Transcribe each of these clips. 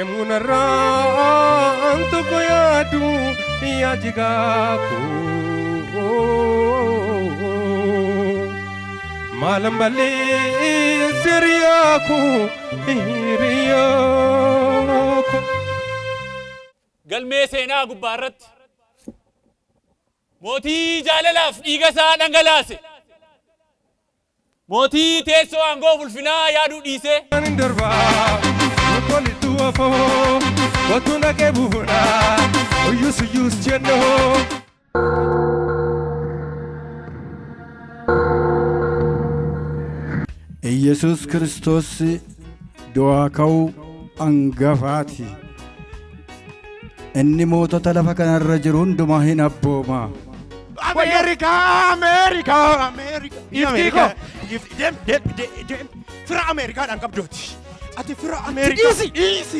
Demunarraan tokko yaadu yaa jigaaku maalan ballee siriyaaku hiriyaaku. Galmee seenaa gubbaa irratti mootii jaalalaaf dhiiga isaa dhangalaase mootii teessoo aangoo ulfinaa yaaduu dhiisee. Watuna kebuna uyus jenno ኢየሱስ ክርስቶስ ዱዓካው አንገፋቲ እኒ ሞቶታ ለፈ ከነረ ጅሩ ሁንዱማ ሂን አቦማ አሜሪካ አሜሪካ አሜሪካ ይፍቲኮ ፍራ አሜሪካ ዳንቀብዶት አቲ ፍራ አሜሪካ ኢሲ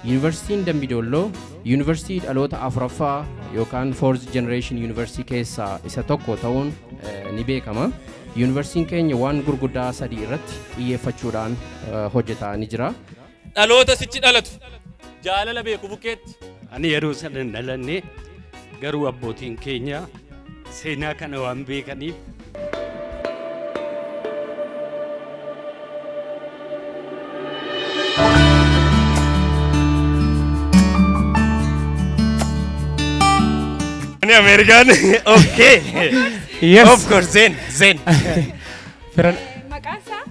Yuunivarsiitiin Dambidolloo yuunivarsiitii dhaloota afuraffaa yookaan fourth generation yuunivarsiitii keessaa isa tokko ta'uun ni beekama. Yuunivarsiitiin keenya waan gurguddaa sadii irratti xiyyeeffachuudhaan hojjetaa ni jira. Dhaloota sichi dhalatu jaalala beeku bukkeetti. Ani yeroo sana dhalannee garuu abbootiin keenya seenaa kana waan beekaniif American okay Yes. of course Zen Firan Makasa?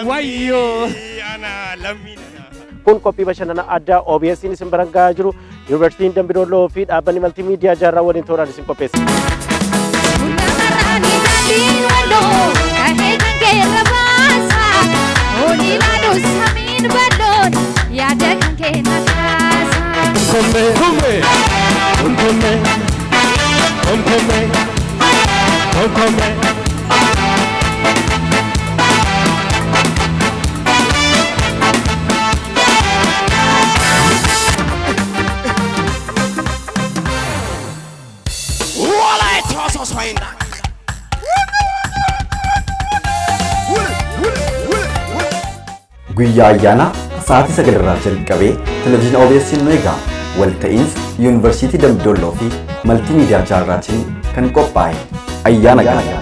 Wayyo. ana lamina kun qophii bashannana addaa OBS'n isin barangaa jiru Yuunivarsiitiin Dambidolloo fi dhaabbanni maltiimiidiyaa jaarraa waliin tooraan isin qopheesse. Guyyaa ayyaana sa'aatii 9 irraa jalqabee televezyiina OBS'n nu eegaa walta'iinsa Yuunivarsiitii Dambidolloo fi Maltiimiidiyaa Jaarraatiin kan qophaa'e ayyaana gaarii.